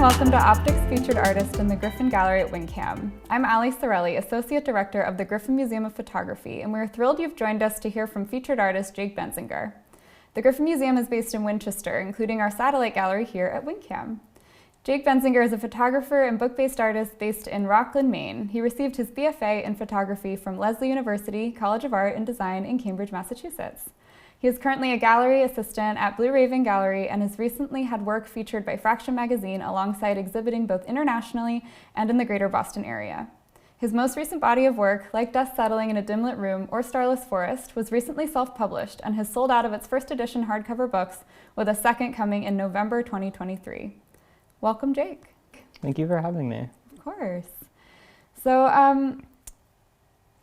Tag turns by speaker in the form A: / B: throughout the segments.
A: welcome to Optics Featured Artist in the Griffin Gallery at WinCAM. I'm Ali Sorelli, Associate Director of the Griffin Museum of Photography, and we're thrilled you've joined us to hear from featured artist Jake Benzinger. The Griffin Museum is based in Winchester, including our satellite gallery here at WinCAM. Jake Benzinger is a photographer and book-based artist based in Rockland, Maine. He received his BFA in photography from Lesley University College of Art and Design in Cambridge, Massachusetts. He is currently a gallery assistant at Blue Raven Gallery and has recently had work featured by Fraction magazine alongside exhibiting both internationally and in the greater Boston area. His most recent body of work, Like Dust Settling in a Dim-Lit Room or Starless Forest, was recently self-published and has sold out of its first edition hardcover books, with a second coming in November 2023. Welcome, Jake.
B: Thank you for having me.
A: Of course. So,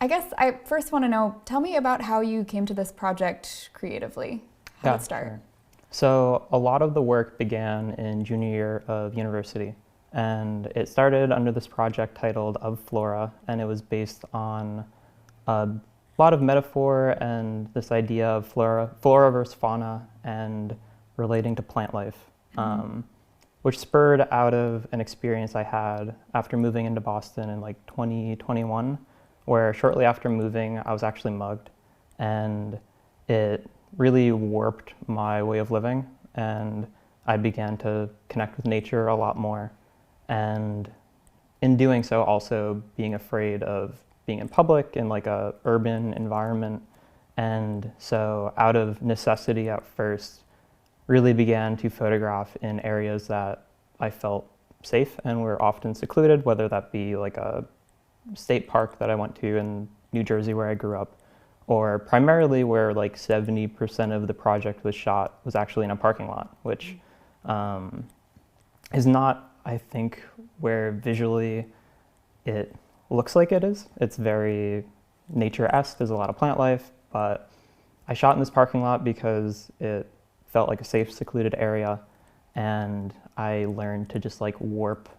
A: I guess I first want to know, tell me about how you came to this project creatively. How did it start?
B: Sure. So a lot of the work began in junior year of university, and it started under this project titled Of Flora, and it was based on a lot of metaphor and this idea of flora versus fauna and relating to plant life, which spurred out of an experience I had after moving into Boston in like 2021. Where shortly after moving, I was actually mugged, and it really warped my way of living, and I began to connect with nature a lot more, and in doing so, also being afraid of being in public in like a urban environment, and so out of necessity at first, really began to photograph in areas that I felt safe and were often secluded, whether that be like a state park that I went to in New Jersey where I grew up, or primarily where like 70% of the project was shot was actually in a parking lot, which is not, I think, where visually it looks like it is. It's very nature-esque, there's a lot of plant life, but I shot in this parking lot because it felt like a safe, secluded area, and I learned to just like warp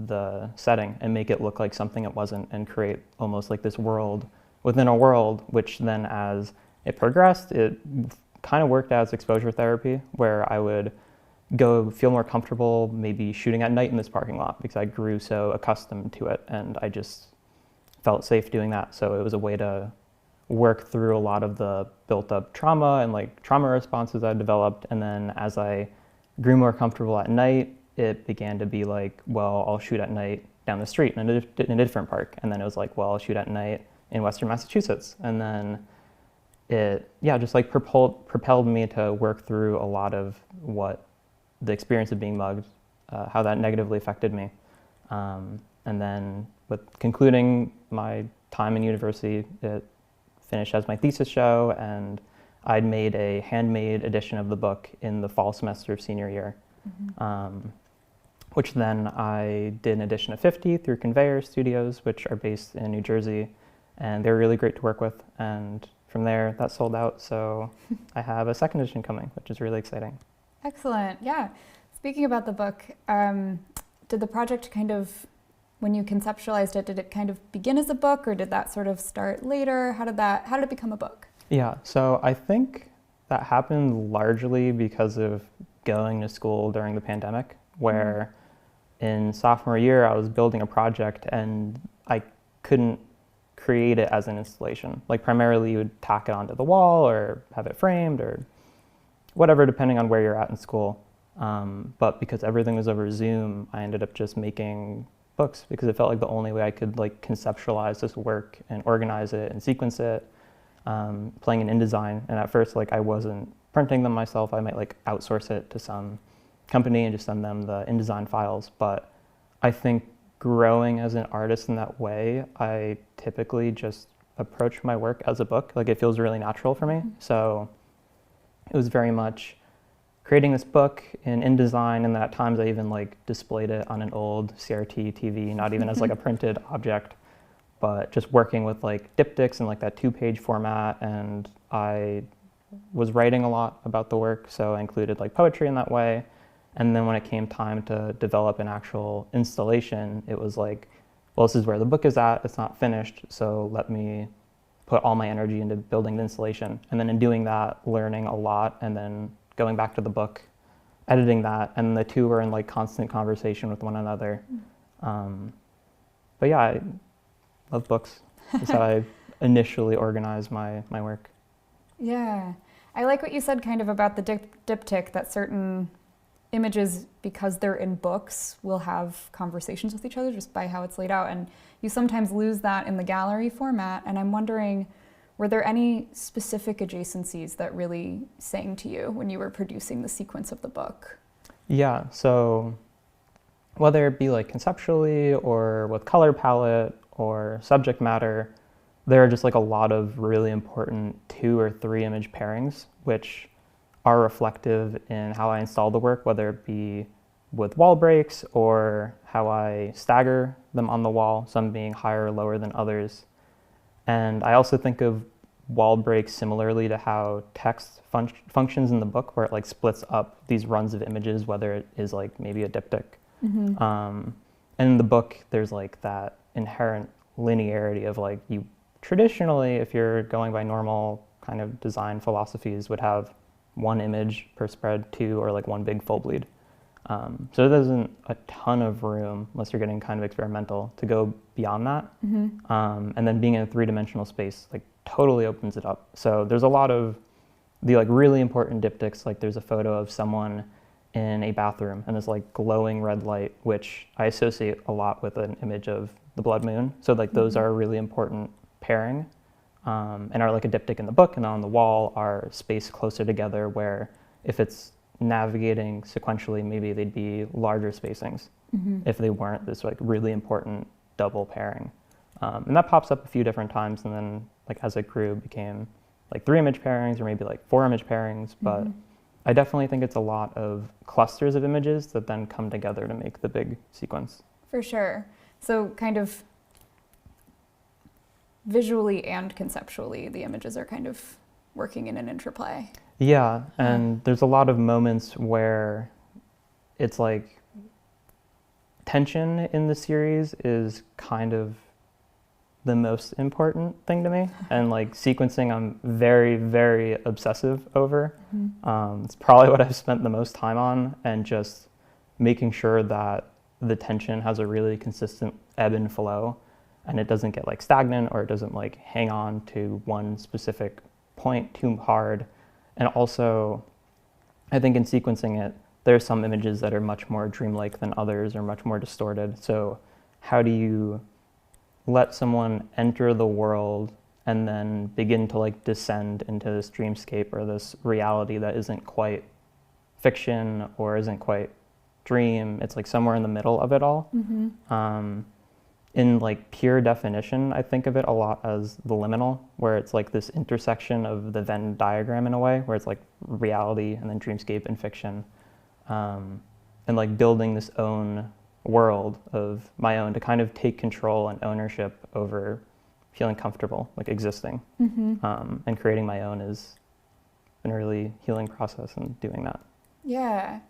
B: the setting and make it look like something it wasn't and create almost like this world within a world, which then as it progressed, it kind of worked as exposure therapy, where I would go feel more comfortable maybe shooting at night in this parking lot because I grew so accustomed to it and I just felt safe doing that. So it was a way to work through a lot of the built up trauma and like trauma responses I developed. And then as I grew more comfortable at night, it began to be like, well, I'll shoot at night down the street in a different park. And then it was like, well, I'll shoot at night in Western Massachusetts. And then it, just like propelled me to work through a lot of what the experience of being mugged, how that negatively affected me. And then with concluding my time in university, it finished as my thesis show, and I'd made a handmade edition of the book in the fall semester of senior year. Which then I did an edition of 50 through Conveyor Studios, which are based in New Jersey, and they're really great to work with. And from there, that sold out, so I have a second edition coming, which is really exciting.
A: Excellent, yeah. Speaking about the book, did the project kind of, when you conceptualized it, did it kind of begin as a book, or did that sort of start later? How did it become a book?
B: Yeah, so I think that happened largely because of going to school during the pandemic, where in sophomore year I was building a project and I couldn't create it as an installation. Like primarily you would tack it onto the wall or have it framed or whatever, depending on where you're at in school. But because everything was over Zoom, I ended up just making books because it felt like the only way I could like conceptualize this work and organize it and sequence it, playing in InDesign. And at first, like I wasn't printing them myself. I might like outsource it to some company and just send them the InDesign files. But I think growing as an artist in that way, I typically just approach my work as a book. Like it feels really natural for me. So it was very much creating this book in InDesign, and then at times I even like displayed it on an old CRT TV, not even as like a printed object, but just working with like diptychs and like that 2-page format. And I was writing a lot about the work, so I included like poetry in that way. And then when it came time to develop an actual installation, it was like, well, this is where the book is at, it's not finished, so let me put all my energy into building the installation. And then in doing that, learning a lot, and then going back to the book editing that, and the two were in like constant conversation with one another. But yeah, I love books. That's how I initially organized my work.
A: Yeah. I like what you said kind of about the diptych, that certain images, because they're in books, will have conversations with each other just by how it's laid out. And you sometimes lose that in the gallery format. And I'm wondering, were there any specific adjacencies that really sang to you when you were producing the sequence of the book?
B: Yeah, so whether it be like conceptually or with color palette or subject matter, there are just like a lot of really important 2 or 3 image pairings, which are reflective in how I install the work, whether it be with wall breaks or how I stagger them on the wall, some being higher or lower than others. And I also think of wall breaks similarly to how text functions in the book, where it like splits up these runs of images, whether it is like maybe a diptych. And in the book, there's like that inherent linearity of like, you traditionally, if you're going by normal kind of design philosophies, would have 1 image per spread, 2, or like 1 big full bleed. So there isn't a ton of room, unless you're getting kind of experimental, to go beyond that. And then being in a 3-dimensional space like totally opens it up. So there's a lot of the like really important diptychs, like there's a photo of someone in a bathroom and this like glowing red light, which I associate a lot with an image of the blood moon. So like those are a really important pairing, and are like a diptych in the book, and on the wall are spaced closer together, where if it's navigating sequentially, maybe they'd be larger spacings if they weren't this like really important double pairing. And that pops up a few different times, and then like as it grew, it became like 3 image pairings or maybe like 4 image pairings. But I definitely think it's a lot of clusters of images that then come together to make the big sequence.
A: For sure. So kind of visually and conceptually, the images are kind of working in an interplay.
B: Yeah, and there's a lot of moments where it's like tension in the series is kind of the most important thing to me. And like sequencing, I'm very, very obsessive over. It's probably what I've spent the most time on, and just making sure that the tension has a really consistent ebb and flow, and it doesn't get like stagnant, or it doesn't like hang on to one specific point too hard. And also, I think in sequencing it, there are some images that are much more dreamlike than others, or much more distorted. So how do you let someone enter the world and then begin to like descend into this dreamscape or this reality that isn't quite fiction or isn't quite dream? It's like somewhere in the middle of it all. In like pure definition, I think of it a lot as the liminal, where it's like this intersection of the Venn diagram in a way, where it's like reality and then dreamscape and fiction, and like building this own world of my own to kind of take control and ownership over feeling comfortable, like existing. And creating my own has been a really healing process in doing that.
A: Yeah.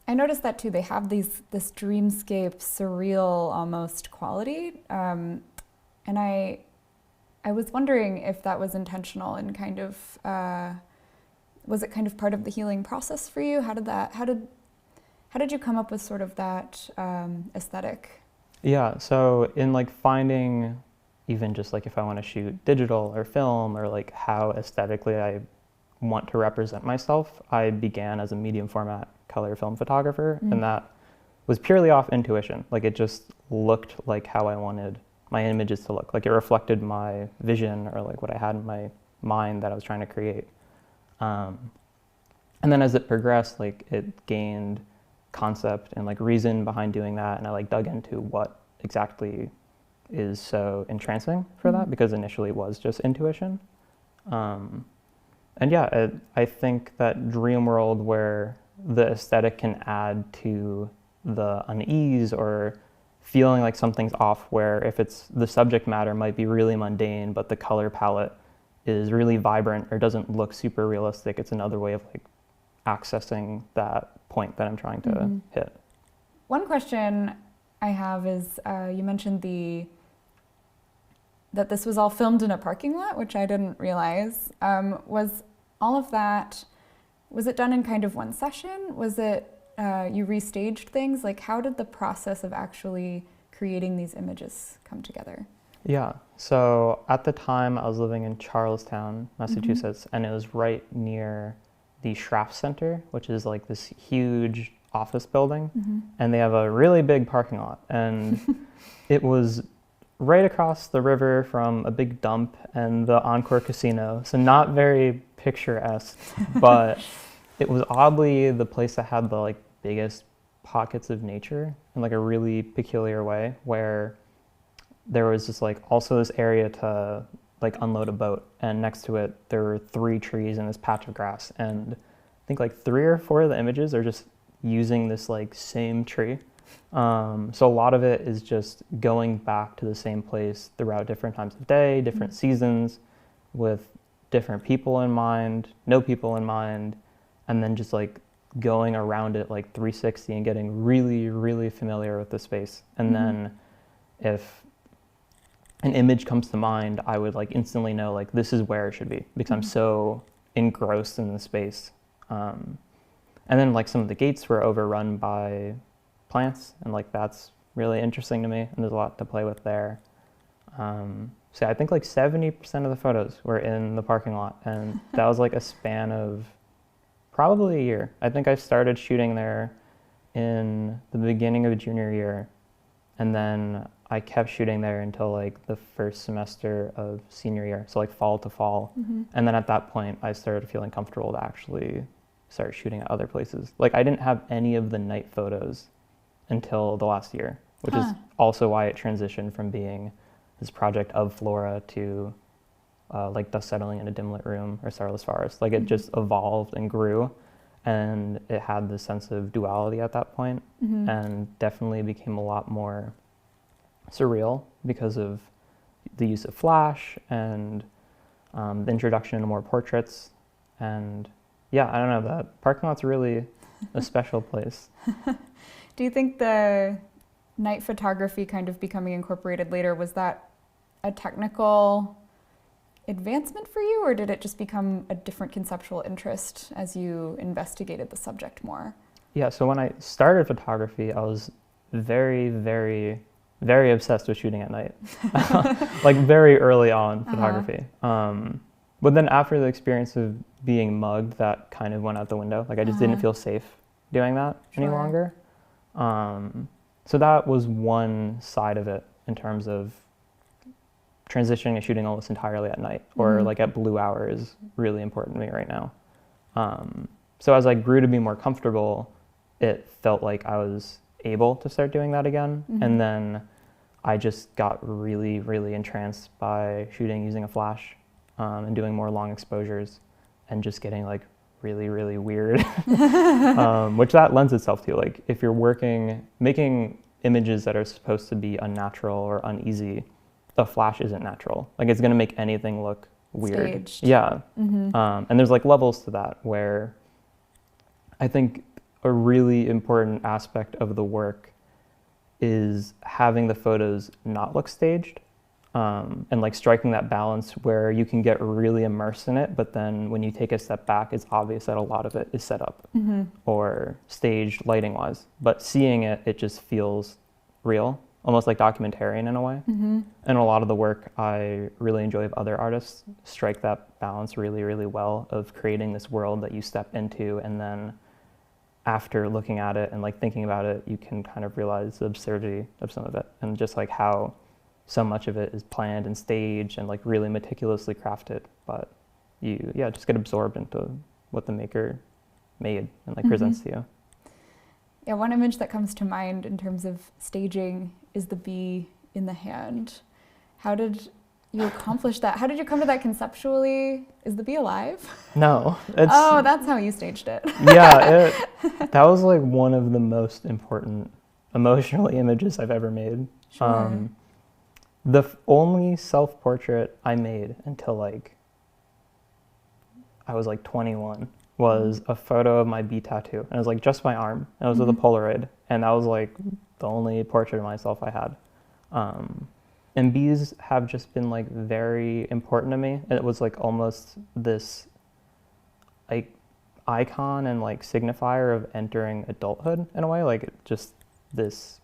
A: I noticed that too. They have this dreamscape, surreal almost quality. And I was wondering if that was intentional, and kind of, was it kind of part of the healing process for you? How did you come up with sort of that aesthetic?
B: Yeah, so in like finding, even just like if I want to shoot digital or film, or like how aesthetically I want to represent myself, I began as a medium format color film photographer, and that was purely off intuition. Like it just looked like how I wanted my images to look. Like it reflected my vision, or like what I had in my mind that I was trying to create. And then as it progressed, like it gained concept and like reason behind doing that, and I like dug into what exactly is so entrancing for that, because initially it was just intuition. And yeah, I think that dream world where the aesthetic can add to the unease or feeling like something's off, where if it's the subject matter might be really mundane, but the color palette is really vibrant or doesn't look super realistic, it's another way of like accessing that point that I'm trying to hit.
A: One question I have is, you mentioned that this was all filmed in a parking lot, which I didn't realize. Was all of that Was it done in kind of one session? Was it you restaged things? Like, how did the process of actually creating these images come together?
B: Yeah, so at the time I was living in Charlestown, Massachusetts, and it was right near the Schraff Center, which is like this huge office building, and they have a really big parking lot, and it was right across the river from a big dump and the Encore Casino, so not very picturesque, but it was oddly the place that had the like biggest pockets of nature in like a really peculiar way, where there was just like also this area to like unload a boat, and next to it there were 3 trees and this patch of grass, and I think like 3 or 4 of the images are just using this like same tree. So a lot of it is just going back to the same place throughout different times of day, different seasons, with different people in mind, no people in mind, and then just like going around it like 360 and getting really, really familiar with the space. And then if an image comes to mind, I would like instantly know like this is where it should be, because I'm so engrossed in the space. And then like some of the gates were overrun by plants, and like that's really interesting to me, and there's a lot to play with there. So I think like 70% of the photos were in the parking lot, and that was like a span of probably a year. I think I started shooting there in the beginning of junior year, and then I kept shooting there until like the first semester of senior year, so like fall to fall. And then at that point I started feeling comfortable to actually start shooting at other places. Like I didn't have any of the night photos until the last year, which is also why it transitioned from being this project of flora to like dust settling in a dim lit room or starless forest. Like it just evolved and grew, and it had this sense of duality at that point, and definitely became a lot more surreal because of the use of flash and the introduction into more portraits. And yeah, I don't know, that parking lot's really a special place.
A: Do you think the night photography kind of becoming incorporated later, was that a technical advancement for you, or did it just become a different conceptual interest as you investigated the subject more?
B: Yeah, so when I started photography, I was very, very, very obsessed with shooting at night, like very early on photography. But then after the experience of being mugged, that kind of went out the window. Like I just didn't feel safe doing that any longer. So that was one side of it in terms of transitioning and shooting almost entirely at night, or like at blue hour is really important to me right now. So as I grew to be more comfortable, it felt like I was able to start doing that again. And then I just got really, really entranced by shooting using a flash, and doing more long exposures and just getting like really, really weird, which that lends itself to, like if you're making images that are supposed to be unnatural or uneasy, the flash isn't natural. Like it's gonna make anything look weird.
A: Staged.
B: Yeah. And there's like levels to that, where I think a really important aspect of the work is having the photos not look staged, and like striking that balance where you can get really immersed in it, but then when you take a step back, it's obvious that a lot of it is set up or staged lighting wise, but seeing it, it just feels real, almost like documentarian in a way. And a lot of the work I really enjoy of other artists strike that balance really, really well, of creating this world that you step into, and then after looking at it and like thinking about it, you can kind of realize the absurdity of some of it, and just like how so much of it is planned and staged and like really meticulously crafted, but you just get absorbed into what the maker made and like presents to you.
A: Yeah, one image that comes to mind in terms of staging is the bee in the hand. How did you accomplish that? How did you come to that conceptually? Is the bee alive?
B: No.
A: Oh, that's how you staged it.
B: Yeah, that was like one of the most important emotional images I've ever made.
A: Sure.
B: The only self-portrait I made until like I was like 21 was a photo of my bee tattoo, and it was like just my arm, and it was with a Polaroid, and that was like the only portrait of myself I had. And bees have just been like very important to me. And it was like almost this, like, icon and like signifier of entering adulthood in a way. Like this,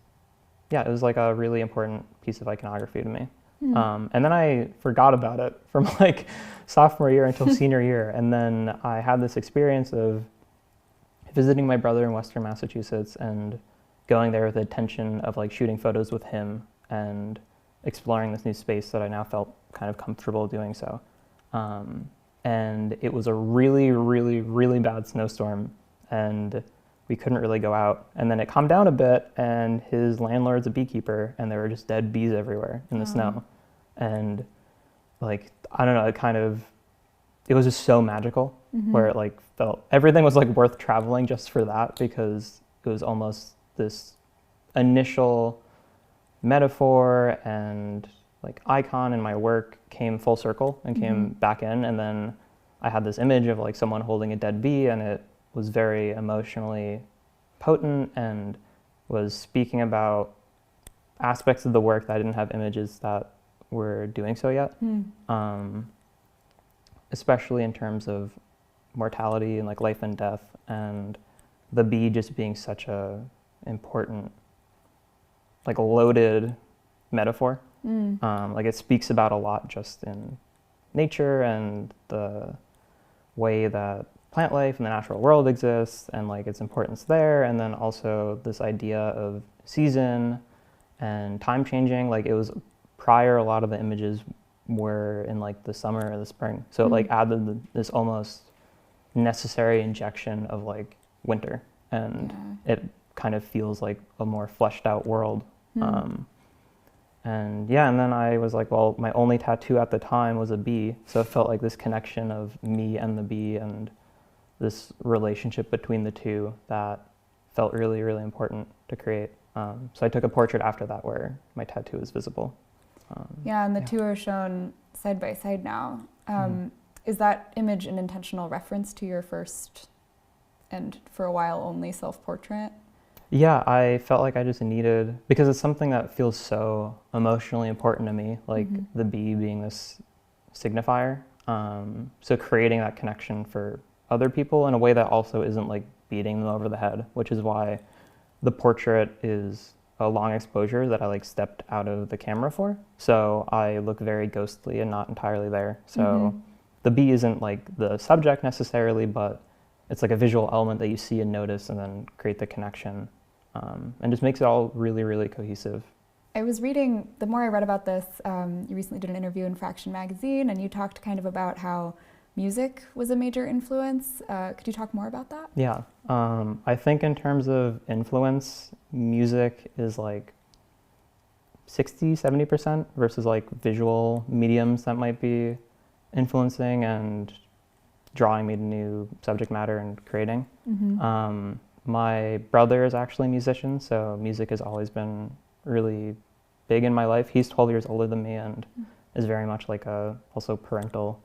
B: yeah, it was like a really important piece of iconography to me. And then I forgot about it from like sophomore year until senior year. And then I had this experience of visiting my brother in Western Massachusetts and going there with the intention of like shooting photos with him and exploring this new space that I now felt kind of comfortable doing so. And it was a really, really, really bad snowstorm, and we couldn't really go out. And then it calmed down a bit, and his landlord's a beekeeper, and there were just dead bees everywhere in the snow. And like, I don't know, it was just so magical, where it like felt, everything was like worth traveling just for that, because it was almost this initial metaphor and like icon in my work came full circle and came back in. And then I had this image of like someone holding a dead bee, and it was very emotionally potent and was speaking about aspects of the work that I didn't have images that were doing so yet. Especially in terms of mortality and like life and death, and the bee just being such a important, like loaded metaphor. Like it speaks about a lot just in nature and the way that plant life and the natural world exists and like its importance there. And then also this idea of season and time changing. Like it was prior, a lot of the images were in like the summer or the spring. So it like added this almost necessary injection of like winter, and it kind of feels like a more fleshed out world. And then I was like, well, my only tattoo at the time was a bee. So it felt like this connection of me and the bee and this relationship between the two that felt really, really important to create. So I took a portrait after that where my tattoo is visible.
A: And the two are shown side by side now. Is that image an intentional reference to your first and for a while only self-portrait?
B: Yeah, I felt like I just needed, because it's something that feels so emotionally important to me, like the bee being this signifier. So creating that connection for other people in a way that also isn't like beating them over the head, which is why the portrait is a long exposure that I like stepped out of the camera for. So I look very ghostly and not entirely there. So the bee isn't like the subject necessarily, but it's like a visual element that you see and notice and then create the connection. And just makes it all really, really cohesive.
A: I was reading, the more I read about this, you recently did an interview in Fraction magazine, and you talked kind of about how music was a major influence. Could you talk more about that?
B: Yeah, I think in terms of influence, music is like 60, 70% versus like visual mediums that might be influencing and drawing me to new subject matter and creating. My brother is actually a musician, so music has always been really big in my life. He's 12 years older than me and is very much like a also parental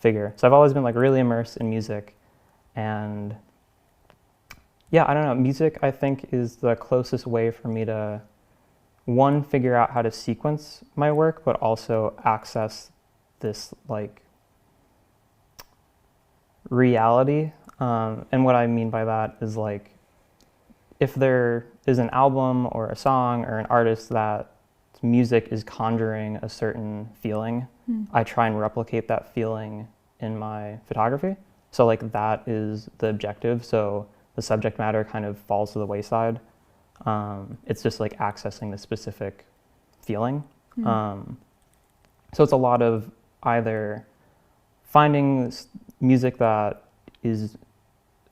B: figure. So I've always been like really immersed in music. And yeah, I don't know, music I think is the closest way for me to, one, figure out how to sequence my work, but also access this like reality. And what I mean by that is like, if there is an album or a song or an artist that music is conjuring a certain feeling, I try and replicate that feeling in my photography. So like that is the objective. So the subject matter kind of falls to the wayside. It's just like accessing the specific feeling. So it's a lot of either finding music that is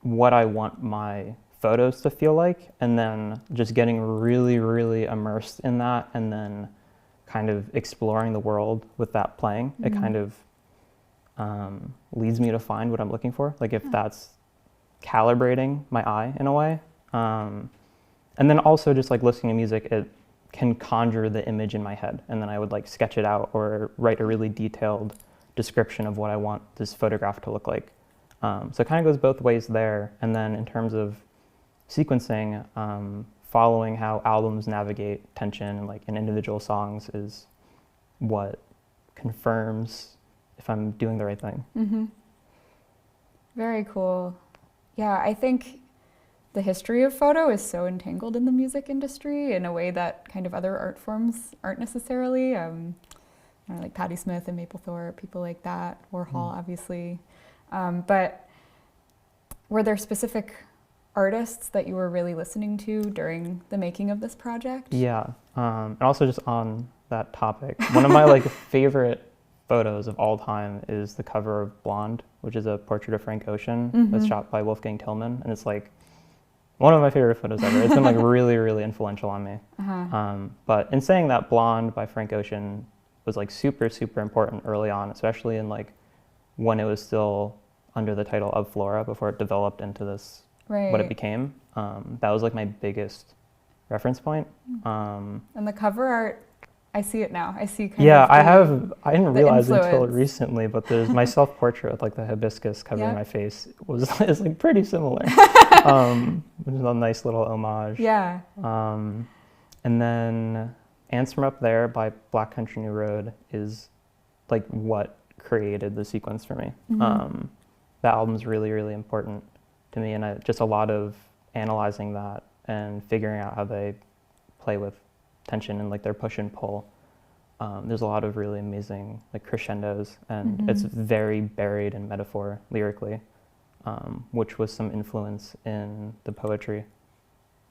B: what I want my photos to feel like, and then just getting really, really immersed in that, and then kind of exploring the world with that playing. It kind of leads me to find what I'm looking for, like if that's calibrating my eye in a way. And then also just like listening to music, it can conjure the image in my head, and then I would like sketch it out or write a really detailed description of what I want this photograph to look like. So it kind of goes both ways there. And then in terms of sequencing, following how albums navigate tension and like in individual songs is what confirms if I'm doing the right thing.
A: Very cool. Yeah, I think the history of photo is so entangled in the music industry in a way that kind of other art forms aren't necessarily. I don't know, like Patti Smith and Mapplethorpe, people like that, Warhol, obviously. But were there specific artists that you were really listening to during the making of this project?
B: Yeah, and also just on that topic, one of my like favorite photos of all time is the cover of Blonde, which is a portrait of Frank Ocean that's shot by Wolfgang Tillman, and it's like one of my favorite photos ever. It's been like really, really influential on me. But in saying that, Blonde by Frank Ocean was like super, super important early on, especially in like when it was still under the title of Flora before it developed into this, what it became. That was like my biggest reference point.
A: And the cover art, I see it now. I see kind
B: yeah,
A: of
B: I didn't realize
A: influence.
B: until recently, but there's my self-portrait with like the hibiscus covering my face is like pretty similar. Which is a nice little homage.
A: Yeah.
B: And then Ants from Up There by Black Country New Road is like what created the sequence for me. That album's really, really important to me, and just a lot of analyzing that and figuring out how they play with tension and like their push and pull. There's a lot of really amazing like crescendos, and it's very buried in metaphor lyrically, which was some influence in the poetry.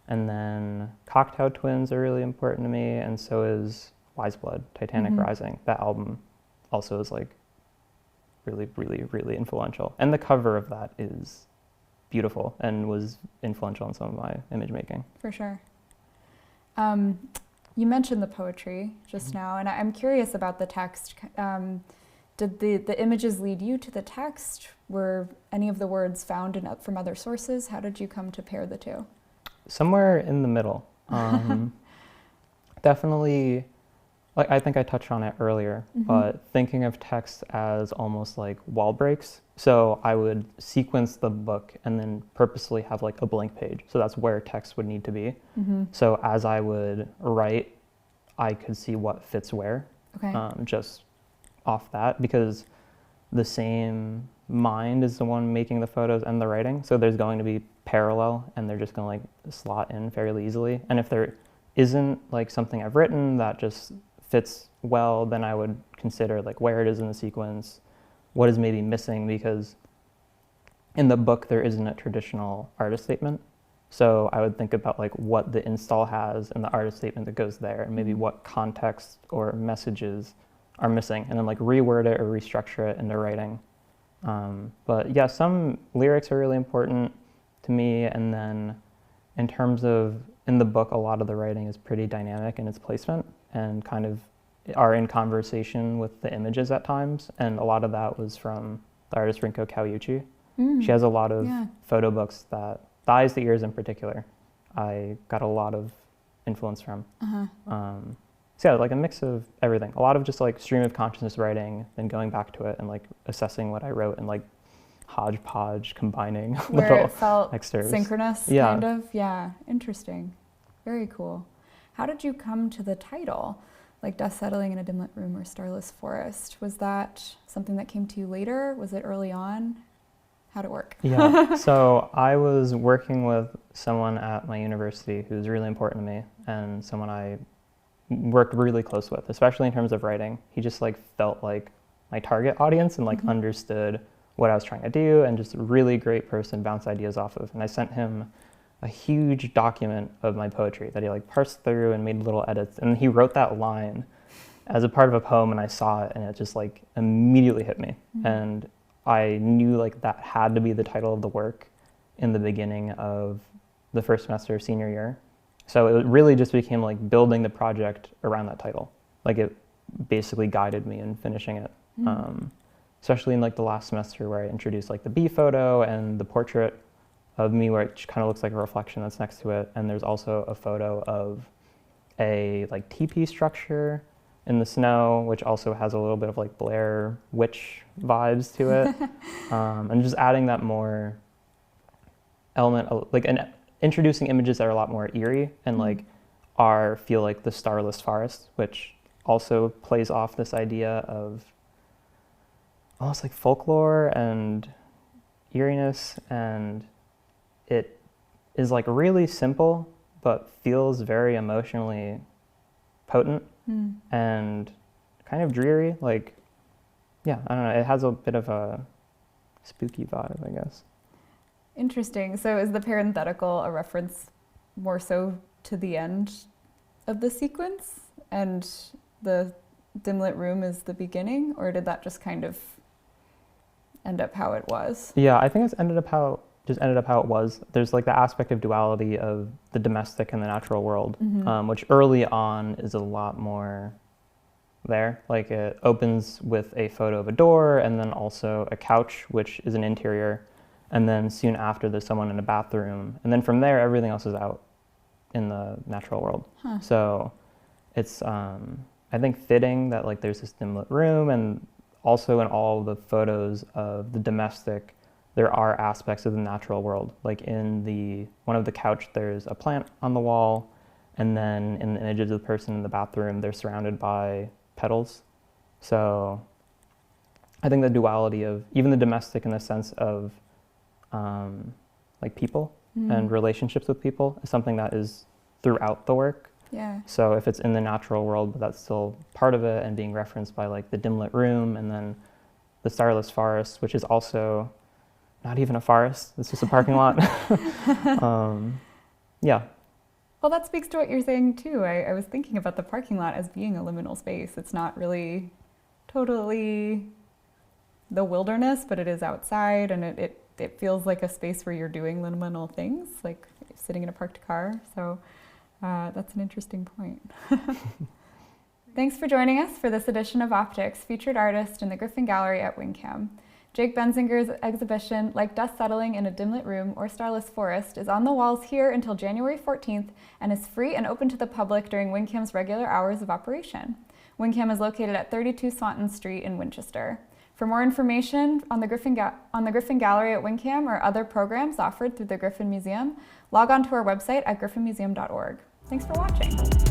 B: And then Cocktail Twins are really important to me, and so is Wise Blood, Titanic Rising. That album also is like really, really, really influential. And the cover of that is beautiful and was influential in some of my image making.
A: For sure. You mentioned the poetry just now, and I'm curious about the text. Did the images lead you to the text? Were any of the words found from other sources? How did you come to pair the two?
B: Somewhere in the middle. Definitely, like I think I touched on it earlier, but thinking of text as almost like wall breaks. So I would sequence the book and then purposely have like a blank page. So that's where text would need to be. So as I would write, I could see what fits where, just off that, because the same mind is the one making the photos and the writing. So there's going to be parallel, and they're just going to like slot in fairly easily. And if there isn't like something I've written that just fits well, then I would consider like where it is in the sequence, what is maybe missing, because in the book there isn't a traditional artist statement. So I would think about like what the install has and the artist statement that goes there, and maybe what context or messages are missing, and then like reword it or restructure it into writing. But yeah, some lyrics are really important to me, and then in terms of in the book, a lot of the writing is pretty dynamic in its placement and kind of are in conversation with the images at times, and a lot of that was from the artist Rinko Kawauchi. She has a lot of photo books that, the Eyes, the Ears in particular, I got a lot of influence from. So yeah, like a mix of everything. A lot of just like stream of consciousness writing, then going back to it and like assessing what I wrote and like hodgepodge combining
A: where
B: little
A: it felt
B: extras.
A: Synchronous, kind of. Yeah, interesting. Very cool. How did you come to the title? Like Dust Settling in a Dim Lit Room or Starless Forest. Was that something that came to you later? Was it early on? How'd it work?
B: Yeah, so I was working with someone at my university who's really important to me, and someone I worked really close with, especially in terms of writing. He just like felt like my target audience and like understood what I was trying to do, and just a really great person to bounce ideas off of. And I sent him a huge document of my poetry that he like parsed through and made little edits. And he wrote that line as a part of a poem, and I saw it, and it just like immediately hit me. And I knew like that had to be the title of the work in the beginning of the first semester of senior year. So it really just became like building the project around that title. Like it basically guided me in finishing it. Especially in like the last semester where I introduced like the bee photo and the portrait of me, where it kind of looks like a reflection that's next to it. And there's also a photo of a like teepee structure in the snow, which also has a little bit of like Blair Witch vibes to it. And just adding that more element, like introducing images that are a lot more eerie and like feel like the starless forest, which also plays off this idea of almost like folklore and eeriness and it is like really simple, but feels very emotionally potent and kind of dreary. Like, yeah, I don't know. It has a bit of a spooky vibe, I guess.
A: Interesting. So is the parenthetical a reference more so to the end of the sequence, and the dim-lit room is the beginning, or did that just kind of end up how it was?
B: Yeah, I think it's ended up how it was. There's like the aspect of duality of the domestic and the natural world, which early on is a lot more there. Like it opens with a photo of a door and then also a couch, which is an interior. And then soon after there's someone in a bathroom. And then from there, everything else is out in the natural world. So it's, I think, fitting that like there's this dim lit room, and also in all the photos of the domestic, there are aspects of the natural world. Like in one of the couch, there's a plant on the wall, and then in the images of the person in the bathroom, they're surrounded by petals. So I think the duality of even the domestic in the sense of like people and relationships with people is something that is throughout the work.
A: Yeah.
B: So if it's in the natural world, but that's still part of it and being referenced by like the dim lit room, and then the starless forest, which is also not even a forest, it's just a parking lot. Yeah.
A: Well, that speaks to what you're saying too. I was thinking about the parking lot as being a liminal space. It's not really totally the wilderness, but it is outside, and it feels like a space where you're doing liminal things, like sitting in a parked car. So that's an interesting point. Thanks for joining us for this edition of Optics, featured artist in the Griffin Gallery at WinCAM. Jake Benzinger's exhibition, Like Dust Settling in a Dim-Lit Room or Starless Forest, is on the walls here until January 14th and is free and open to the public during WinCAM's regular hours of operation. WinCAM is located at 32 Swanton Street in Winchester. For more information on the Griffin Gallery at WinCAM or other programs offered through the Griffin Museum, log on to our website at griffinmuseum.org. Thanks for watching.